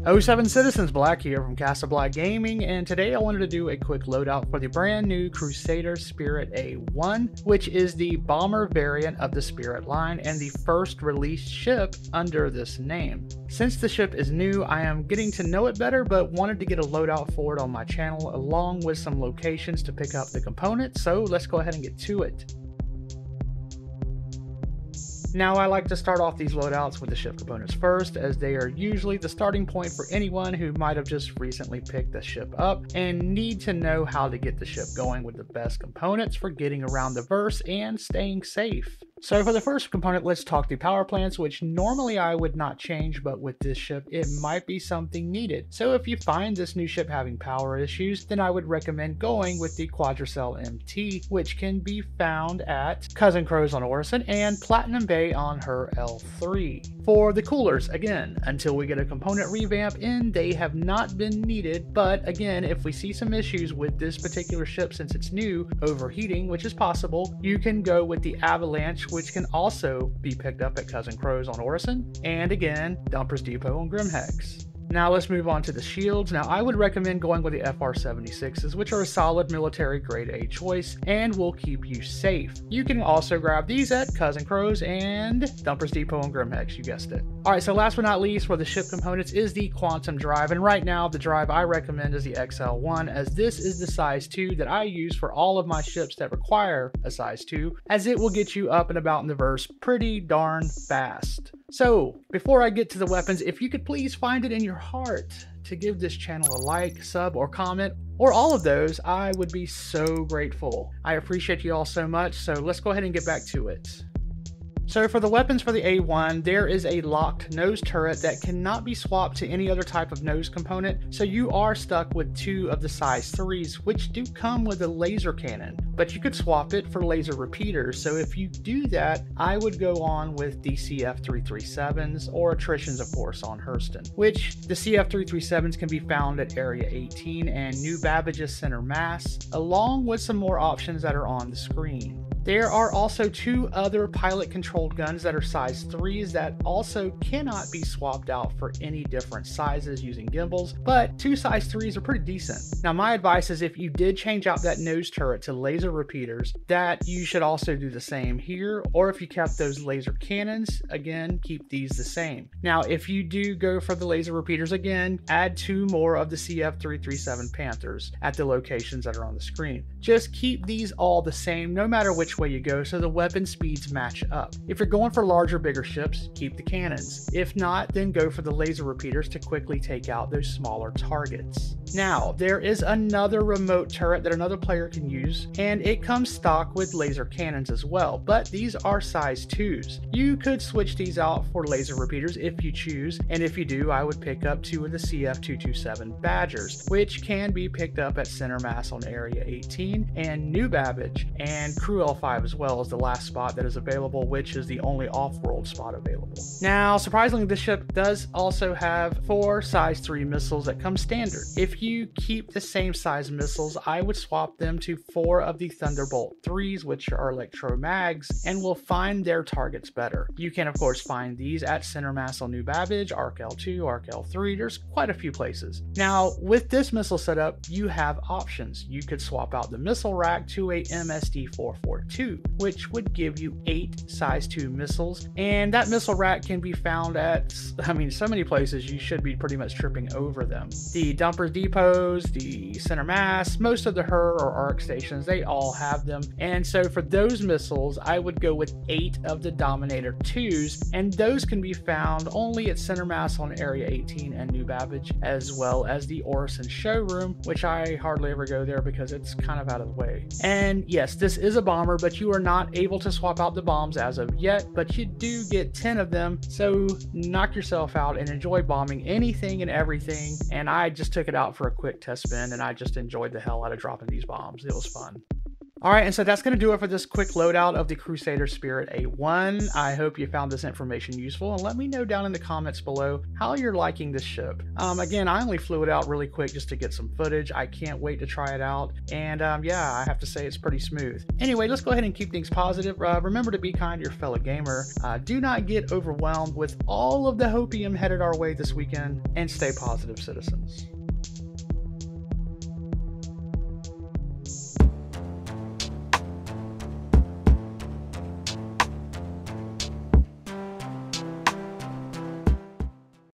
07 Citizens Black here from CasaBLACK Gaming, and today I wanted to do a quick loadout for the brand new Crusader Spirit A1, which is the bomber variant of the Spirit line and the first released ship under this name. Since the ship is new, I am getting to know it better, but wanted to get a loadout for it on my channel along with some locations to pick up the components, so let's go ahead and get to it. Now, I like to start off these loadouts with the ship components first, as they are usually the starting point for anyone who might have just recently picked the ship up and need to know how to get the ship going with the best components for getting around the verse and staying safe. So for the first component, let's talk the power plants, which normally I would not change, but with this ship, it might be something needed. So if you find this new ship having power issues, then I would recommend going with the Quadricel MT, which can be found at Cousin Crows on Orison and Platinum Bay on her L3. For the coolers, again, until we get a component revamp in, they have not been needed, but again, if we see some issues with this particular ship since it's new, overheating, which is possible, you can go with the Avalanche, which can also be picked up at Cousin Crows on Orison, and again, Dumpers Depot on Grimhex. Now let's move on to the shields. Now I would recommend going with the FR76s, which are a solid military grade A choice and will keep you safe. You can also grab these at Cousin Crows and Dumpers Depot on Grimhex, you guessed it. Alright, so last but not least for the ship components is the Quantum drive, and right now the drive I recommend is the XL1, as this is the size 2 that I use for all of my ships that require a size 2, as it will get you up and about in the verse pretty darn fast. So, before I get to the weapons, if you could please find it in your heart to give this channel a like, sub, or comment, or all of those, I would be so grateful. I appreciate you all so much, so let's go ahead and get back to it. So for the weapons for the A1, there is a locked nose turret that cannot be swapped to any other type of nose component, so you are stuck with 2 of the size 3s, which do come with a laser cannon, but you could swap it for laser repeaters. So if you do that, I would go on with the CF337s, or attritions of course on Hurston, which the CF337s can be found at Area 18 and New Babbage's Center Mass, along with some more options that are on the screen. There are also 2 other pilot-controlled guns that are size 3s that also cannot be swapped out for any different sizes using gimbals, but 2 size 3s are pretty decent. Now my advice is if you did change out that nose turret to laser repeaters, that you should also do the same here, or if you kept those laser cannons, again, keep these the same. Now if you do go for the laser repeaters again, add 2 more of the CF337 Panthers at the locations that are on the screen. Just keep these all the same no matter which way you go, so the weapon speeds match up. If you're going for larger, bigger ships, keep the cannons. If not, then go for the laser repeaters to quickly take out those smaller targets. Now, there is another remote turret that another player can use, and it comes stock with laser cannons as well, but these are size 2s. You could switch these out for laser repeaters if you choose, and if you do, I would pick up 2 of the CF227 Badgers, which can be picked up at Center Mass on Area 18 and New Babbage, and Crew L5 as well as the last spot that is available, which is the only off-world spot available. Now, surprisingly, this ship does also have 4 size 3 missiles that come standard. If you keep the same size missiles, I would swap them to 4 of the Thunderbolt 3s, which are electro mags, and will find their targets better. You can of course find these at Center Mass on New Babbage, Arc L2, Arc L3, there's quite a few places. Now, with this missile setup, you have options. You could swap out the missile rack to a MSD 442, which would give you 8 size 2 missiles, and that missile rack can be found at, so many places you should be pretty much tripping over them. The Dumpers Depots, the Center Mass, most of the HER or ARC stations, they all have them, and so for those missiles, I would go with 8 of the Dominator 2s, and those can be found only at Center Mass on Area 18 and New Babbage, as well as the Orison showroom, which I hardly ever go there because it's kind of out of the way. And yes, this is a bomber, but you are not able to swap out the bombs as of yet, but you do get 10 of them, so knock yourself out and enjoy bombing anything and everything. And I just took it out for a quick test spin, and I just enjoyed the hell out of dropping these bombs. It was fun. Alright, and so that's going to do it for this quick loadout of the Crusader Spirit A1. I hope you found this information useful, and let me know down in the comments below how you're liking this ship. Again, I only flew it out really quick just to get some footage. I can't wait to try it out, and yeah, I have to say it's pretty smooth. Anyway, let's go ahead and keep things positive. Remember to be kind to your fellow gamer. Do not get overwhelmed with all of the hopium headed our way this weekend, and stay positive, citizens.